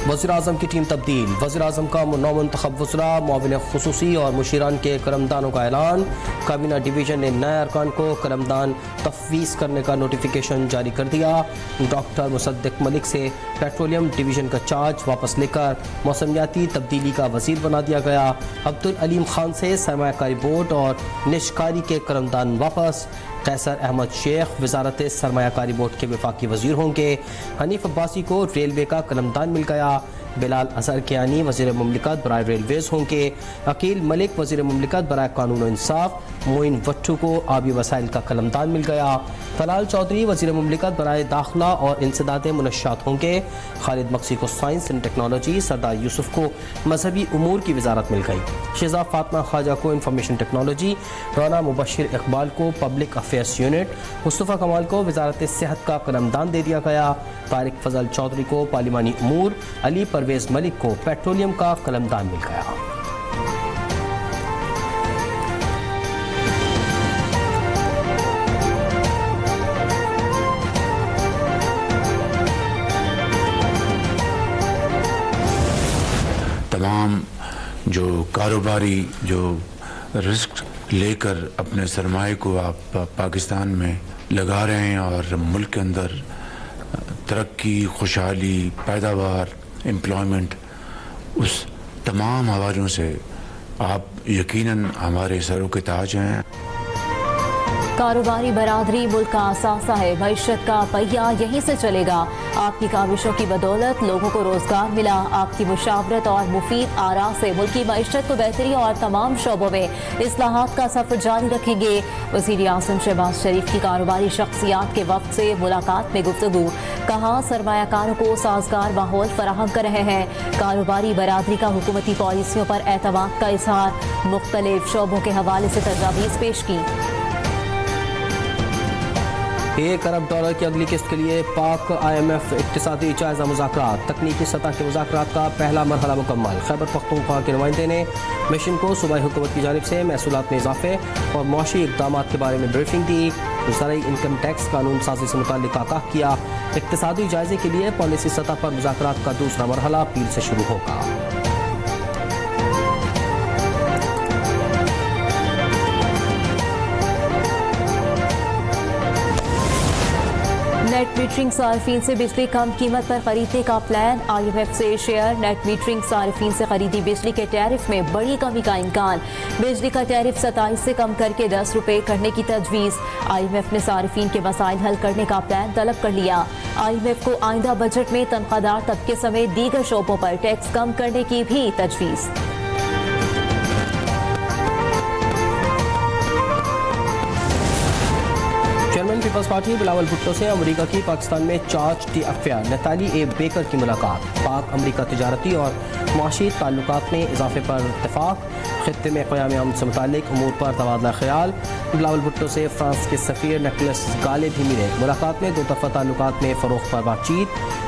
वज़ीर-ए-आज़म की टीम तब्दील। वज़ीर-ए-आज़म का नौमुंतखब वज़रा, मुआविन खुसूसी और मुशीरान के कलमदानों का ऐलान। काबीना डिवीज़न ने नए अरकान को कलमदान तफवीज़ करने का नोटिफिकेशन जारी कर दिया। डॉक्टर मुसद्दिक मलिक से पेट्रोलियम डिवीज़न का चार्ज वापस लेकर मौसमियाती तब्दीली का वज़ीर बना दिया गया। अब्दुल अलीम खान से सरमायाकारी बोर्ड और निशकारी के कलमदान वापस। कैसर अहमद शेख वजारत सरमायाकारी बोर्ड के वफाकी वजीर होंगे। हनीफ अब्बासी को रेलवे का कलमदान मिल गया। बिलाल अजहर कियानी वज़ीर मुमलिकत बराए रेलवेज़ होंगे। अकील मलिक वज़ीर मुमलिकत बराए कानून और इंसाफ। मोइन वट्टू को आबी वसाइल का कलमदान मिल गया। तलाल चौधरी वज़ीर मुमलिकत बराए दाखिला और इंसदाद मुनश्शात होंगे। खालिद मक्सी को साइंस एंड टेक्नोलॉजी, सरदार यूसुफ को मजहबी उमूर की वजारत मिल गई। शहज़ाद फातिमा ख्वाजा को इंफॉर्मेशन टेक्नोलॉजी, राना मुबशिर इकबाल को पब्लिक अफेयर्स यूनिट, मुस्तफ़ा कमाल को वजारत सेहत का कलमदान दे दिया गया। तारिक फजल चौधरी को पार्लिमानी उमूर, अली परवेज़ मलिक को पेट्रोलियम का कलमदान मिल गया। तमाम जो कारोबारी जो रिस्क लेकर अपने सरमाए को आप पाकिस्तान में लगा रहे हैं और मुल्क के अंदर तरक्की, खुशहाली, पैदावार, एम्प्लॉयमेंट, उस तमाम हवालों से आप यकीनन हमारे सरों के ताज हैं। कारोबारी बरादरी मुल्क का असासा है, मईशत का पहिया यहीं से चलेगा। आपकी काविशों की बदौलत लोगों को रोजगार मिला। आपकी मुशावरत और मुफीद आरा से मुल्क की मईशत को बेहतरी और तमाम शोबों में इस्लाहात का सफर जारी रखेंगे। वज़ीर-ए-आज़म शहबाज शरीफ की कारोबारी शख्सियात के वक्त से मुलाकात में गुफ्तगू। कहा सरमायाकारों को साजगार माहौल फराहम कर रहे हैं। कारोबारी बरादरी का हुकूमती पॉलिसियों पर एतमाद का इजहार। मुख्तलिफ शोबों के हवाले से तजावीज़ पेश की। $1 अरब की अगली किस्त के लिए पाक IMF इक्तिसादी जायजा मुज़ाकरात। तकनीकी सतह के मुज़ाकरात का पहला मरहला मुकम्मल। खैबर पख्तूनख्वा के नुमाइंदे ने मिशन को सूबाई हुकूमत की जानिब से महसूलात में इजाफे और मुआशी इक़दाम के बारे में ब्रीफिंग दी। ज़राई इनकम टैक्स कानून साजी से मुताल्लिक़ आगाह किया। इक्तिसादी जायजे के लिए पॉलिसी सतह पर मुज़ाकरात का दूसरा मरहला पीर से शुरू होगा। नेट मीटरिंग सार्फिन से बिजली कम कीमत पर खरीदने का प्लान। IMF से शेयर। नेट मीटरिंग सार्फिन से खरीदी बिजली के टैरिफ में बड़ी कमी का इम्कान। बिजली का टैरिफ 27 से कम करके 10 रुपए करने की तजवीज़। IMF ने सार्फिन के मसाइल हल करने का प्लान तलब कर लिया। IMF को आइंदा बजट में तनख्वाहदार तबके समेत दीगर शोबों पर टैक्स कम करने की भी तजवीज़। चेयरमैन पीपल्स पार्टी बिलावल भुट्टो से अमरीका की पाकिस्तान में charge d' affaires Natalie A Baker की मुलाकात। पाक अमरीका तिजारती और मुआशी ताल्लुकात में इजाफे पर इत्तेफाक। खित्ते में क़याम अमन से मुताल्लिक़ उमूर पर तबादला ख्याल। बिलावल भुट्टो से फ्रांस के सफ़ीर निकोलस गाले भी मिले। मुलाकात में दो तरफ़ा ताल्लुकात में फ़रोग़ पर बातचीत।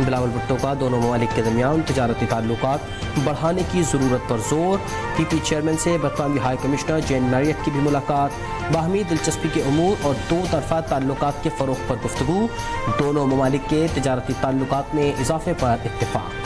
बिलावल भुट्टो का दोनों ममालिक के दरमियान तिजारती ताल्लुकात बढ़ाने की ज़रूरत पर जोर। PP चेयरमैन से बरतानवी हाई कमिश्नर जेन मैरियट की भी मुलाकात। बाहमी दिलचस्पी के उमूर और दो तरफ़ा ताल्लुकात के फ़रोग़ पर गुफ्तगू। दोनों ममालिक के तिजारती ताल्लुकात में इजाफे पर इत्तेफाक।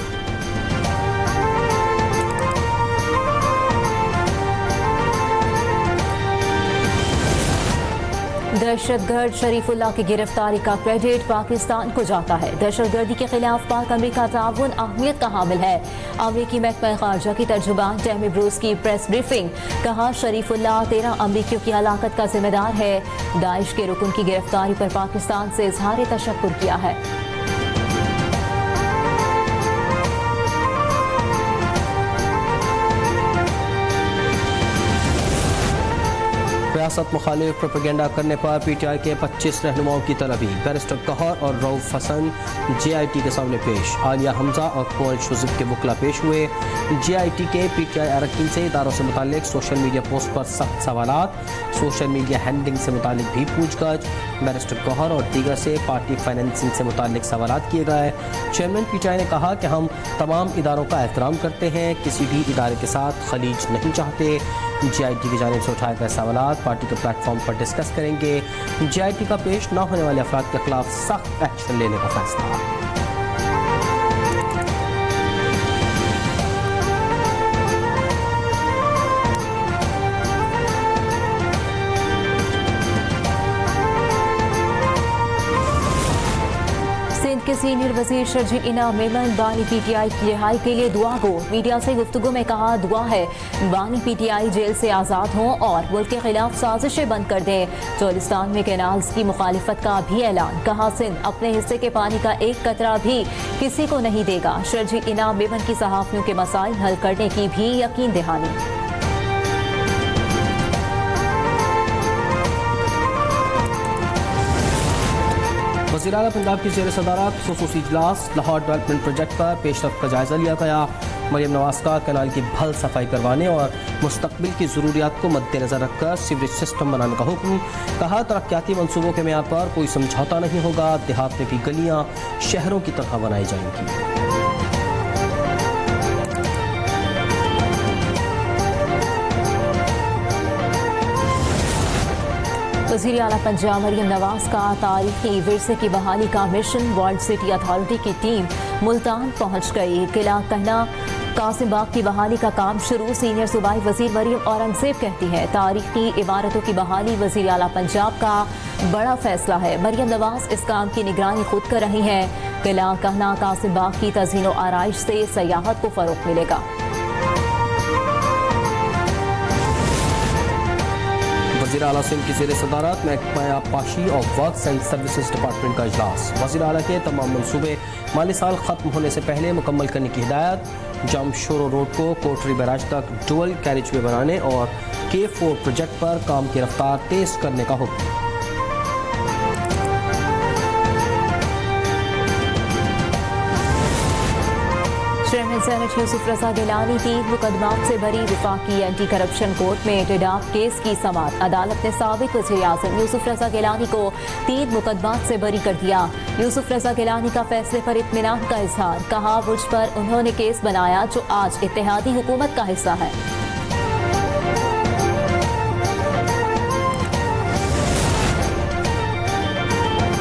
दहशतगर्द शरीफुल्लाह की गिरफ्तारी का क्रेडिट पाकिस्तान को जाता है। दहशतगर्दी के खिलाफ पाक अमरीका ताउन अहमियत का हामिल है। अमरीकी महकमा खारजा की तर्जुमान टैमी ब्रूस की प्रेस ब्रीफिंग। कहा शरीफुल्लाह 13 अमरीकियों की हलाकत का जिम्मेदार है। दाइश के रुकन की गिरफ्तारी पर पाकिस्तान से इजहार तशक्कुर किया है। रियासत मुखालिफ प्रोपेगेंडा करने पर PTI के 25 रहनुमाओं की तलबी। बैरिस्टर कहर और रऊफ हसन JIT के सामने पेश। आलिया हमजा और कुंवर शुज़ुब के वकला पेश हुए। JIT के PTI अरकान से इदारों से मुताल्लिक सोशल मीडिया पोस्ट पर सख्त सवालात। सोशल मीडिया हैंडलिंग से मुताल्लिक भी पूछगछ। बैरिस्टर कहर और दीगर से पार्टी फाइनेंसिंग से मुताल्लिक सवालात किए गए। चेयरमैन PTI ने कहा कि हम तमाम इदारों का एहतराम करते हैं, किसी भी इदारे के साथ खलीज नहीं चाहते। JIT की जानिब से उठाए गए सवालात पार्टी के प्लेटफॉर्म पर डिस्कस करेंगे। JIT का पेश न होने वाले अफराद के खिलाफ सख्त एक्शन लेने का फैसला। के सीनियर वजीर शर्जील इनाम मेमन बानी PTI की रिहाई के लिए दुआ गो। मीडिया से गुफ्तगू में कहा, दुआ है बानी PTI जेल से आज़ाद हों और मुल्क के खिलाफ साजिशें बंद कर दें। चोलिस्तान में कैनाल्स की मुखालिफत का भी ऐलान। कहा, सिंध अपने हिस्से के पानी का एक कतरा भी किसी को नहीं देगा। शर्जील इनाम मेमन की सहाफ़ियों के मसाइल हल करने की भी यकीन दहानी। वज़ीर आला पंजाब की ज़ेर सदारत खुसूसी इजलास। लाहौर डेवलपमेंट प्रोजेक्ट पर पेशरफ का जायजा लिया गया। मरियम नवाज का कैनाल की भल सफाई करवाने और मुस्तकबिल की ज़रूरियात को मद्देनजर रखकर सीवरेज सिस्टम बनाने का हुक्म। कहा, तरक्याती मनसूबों के मेयार पर कोई समझौता नहीं होगा। देहात में भी गलियाँ शहरों की तरह बनाई जाएंगी। वज़ीर आला पंजाब मरियम नवाज का तारीखी विरसे की बहाली का मिशन। वर्ल्ड सिटी अथॉरिटी की टीम मुल्तान पहुंच गई। किला कहना कासिम बाग की बहाली का काम शुरू। सीनियर सूबाई वजीर मरियम औरंगजेब कहती है, तारीखी इमारतों की बहाली वज़ीर आला पंजाब का बड़ा फैसला है। मरियम नवाज इस काम की निगरानी खुद कर रही हैं। किला कहना कासिम बाग की तज़हीन व आराइश से सयाहत को फ़रोग़ मिलेगा। वज़ीर आला सिंध की ज़ेर सदारत महकमा आबपाशी और वर्क्स एंड सर्विसेज डिपार्टमेंट का इजलास। वज़ीर आला के तमाम मनसूबे माली साल ख़त्म होने से पहले मुकम्मल करने की हिदायत। जामशोरो रोड को कोटरी बैराज तक डुअल कैरिज वे बनाने और K4 प्रोजेक्ट पर काम की रफ्तार तेज़ करने का हुक्म। चेयरमैन सेनेट यूसुफ रज़ा गिलानी 3 मुकदमात से भरी वफाकी एंटी करप्शन कोर्ट में टेडाफ केस की समाअत। अदालत ने साबिक वज़ीर-ए-आज़म यूसुफ रज़ा गिलानी को 3 मुकदमात से बरी कर दिया। यूसुफ रज़ा गिलानी का फैसले पर इत्मीनान का इजहार। कहा, मुझ पर उन्होंने केस बनाया जो आज इत्तेहादी हुकूमत का हिस्सा है।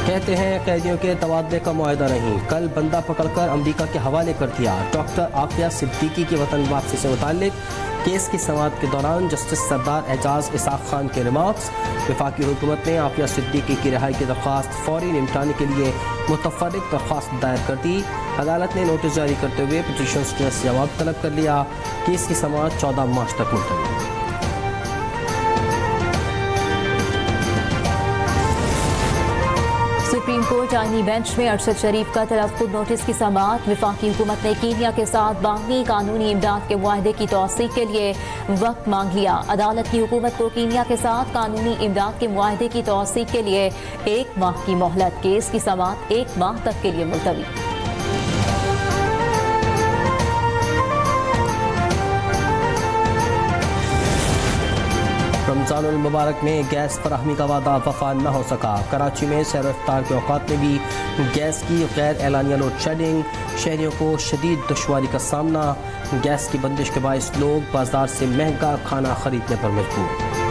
कहते हैं कैदियों के तबादले का मुआहदा नहीं। कल बंदा पकड़कर अमरीका के हवाले कर दिया। डॉक्टर आफिया सिद्दीकी की वतन वापसी से मुताल्लिक केस की समाअत के दौरान जस्टिस सरदार एजाज इसाक खान के रिमार्क्स। वफाकी हुकूमत ने आफिया सिद्दीकी की रिहाई की दरख्वास्त फौरी निपटाने के लिए मुतफर्रिक दरख्वास्त दायर कर दी। अदालत ने नोटिस जारी करते हुए पिटीशन से जवाब तलब कर लिया। केस की समाअत 14 मार्च तक मुलतवी। सुप्रीम कोर्ट आईनी बेंच में अरशद शरीफ का तलफ़्फ़ुज़ नोटिस की समाअत। वफाकी हुकूमत ने कीनिया के साथ बाहमी कानूनी इमदाद के मुआहदे की तौसीक के लिए वक्त मांग लिया। अदालत की हुकूमत को कीनिया के साथ कानूनी इमदाद के मुआहदे की तौसीक के लिए 1 माह की मोहलत। केस की समाअत 1 माह तक के लिए मुलतवी। रमज़ानुल मुबारक में गैस फराहमी का वादा वफा न हो सका। कराची में सैर इफ्तार के औकात में भी गैस की गैर एलानिया लोड शेडिंग। शहरियों को शदीद दुश्वारी का सामना। गैस की बंदिश के बायस लोग बाजार से महंगा खाना खरीदने पर मजबूर।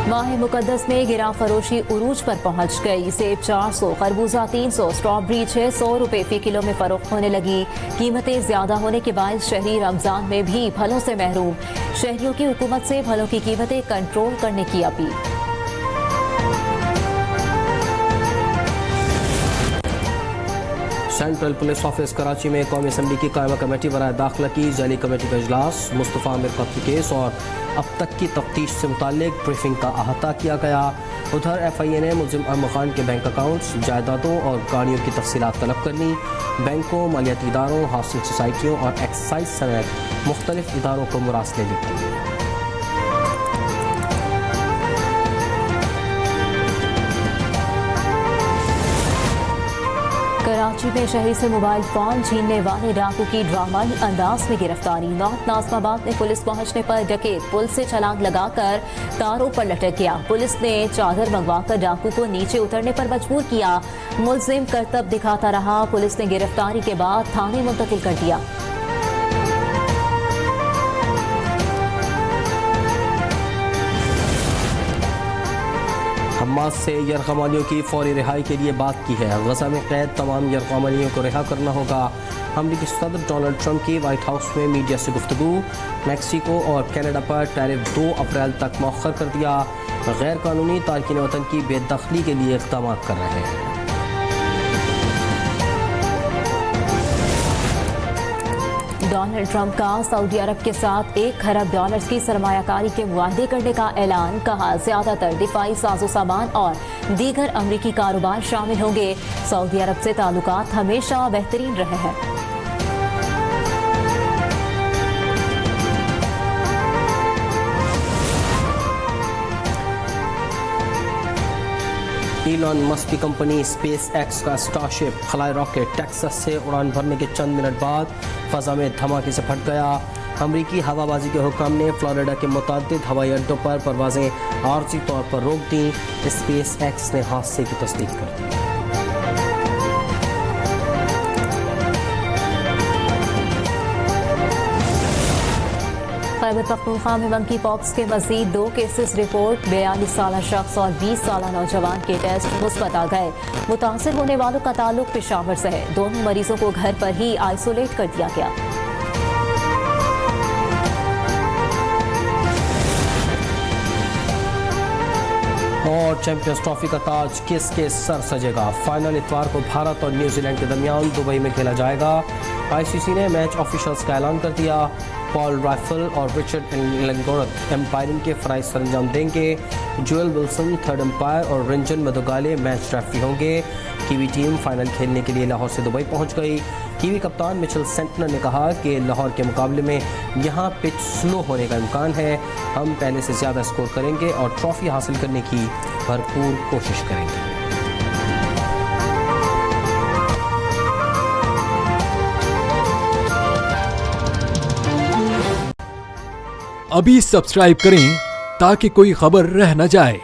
माह मुकद्दस में गिरा फरोशी उरूज पर पहुंच गई। सेब 400, खरबूजा 300, स्ट्रॉबेरी 600 रुपए फी किलो में फरोख्त होने लगी। कीमतें ज्यादा होने के बायस शहरी रमजान में भी फलों से महरूम। शहरियों की हुकूमत से फलों की कीमतें कंट्रोल करने की appeal. Central police office Karachi में कौमी असम्बली की कायमा कमेटी बराए दाखिला की जैली कमेटी का इजलास। मुस्तफ़ा आमिर कत्ल केस और अब तक की तफ्तीश से मुताल्लिक ब्रीफिंग का अहाता किया गया। उधर FIA ने मुल्ज़िम अहमद खान के बैंक अकाउंट्स, जायदादों और गाड़ियों की तफसीलात तलब कर ली। बैंकों, मालियाती इदारों, हाउसिंग सोसाइटियों और एक्साइज समेत मुख्तलिफ इदारों को मुरासले लिखे। कराची में शहरी से मोबाइल फोन छीनने वाले डाकू की ड्रामाई अंदाज में गिरफ्तारी। नॉर्थ नाज़िमाबाद में पुलिस पहुंचने पर डकैत पुल से छलांग लगाकर तारों पर लटक गया। पुलिस ने चादर मंगवाकर डाकू को नीचे उतरने पर मजबूर किया। मुल्जिम करतब दिखाता रहा। पुलिस ने गिरफ्तारी के बाद थाने मुंतकिल कर दिया। हमास से यरगमालियों की फौरी रिहाई के लिए बात की है। गजा में कैद तमाम यरगमालियों को रिहा करना होगा। अमरीकी सदर डोनाल्ड ट्रंप की व्हाइट हाउस में मीडिया से गुफ्तगू। मैक्सिको और कनाडा पर टैरिफ 2 अप्रैल तक मौखर कर दिया। गैर कानूनी तारकिन वतन की बेदखली के लिए इक़दाम कर रहे हैं। डोनाल्ड ट्रंप का सऊदी अरब के साथ $1 खरब की सरमायाकारी के मुआहदे करने का ऐलान। कहा ज्यादातर दिफाई साजो सामान और दीगर अमरीकी कारोबार शामिल होंगे। सऊदी अरब से ताल्लुकात हमेशा बेहतरीन रहे हैं। इलॉन मस्क की कंपनी स्पेस एक्स का स्टारशिप खलाई रॉकेट टेक्सास से उड़ान भरने के चंद मिनट बाद फजा में धमाके से फट गया। अमरीकी हवाबाजी के हुक्म ने फ्लोरिडा के मुतादिद हवाई अड्डों पर परवाजें आर्जी तौर पर रोक दी। स्पेस एक्स ने हादसे की तस्दीक कर दी। खैबर पख्तूनख्वा में मंकी पॉक्स के मजीद 2 केसेस रिपोर्ट। 42 साल शख्स और 20 साल नौजवान के टेस्ट मुस्बत आ गए। मुतासिर होने वालों का ताल्लुक पेशावर से है। दोनों मरीजों को घर पर ही आइसोलेट कर दिया गया। और चैंपियंस ट्रॉफी का ताज किसके सर सजेगा? फाइनल इतवार को भारत और न्यूजीलैंड के दरमियान दुबई में खेला जाएगा। आईसीसी ने मैच ऑफिशियल्स का ऐलान कर दिया। पॉल राइफल और रिचर्ड लंगोरत एम्पायरिंग के फराइज सरंजाम देंगे। जोएल विल्सन थर्ड एम्पायर और रंजन मदुगाले मैच रेफरी होंगे। कीवी टीम फाइनल खेलने के लिए लाहौर से दुबई पहुंच गई। कीवी कप्तान मिचेल सेंटनर ने कहा कि लाहौर के मुकाबले में यहां पिच स्लो होने का इम्कान है। हम पहले से ज़्यादा स्कोर करेंगे और ट्रॉफी हासिल करने की भरपूर कोशिश करेंगे। अभी सब्सक्राइब करें ताकि कोई खबर रह न जाए।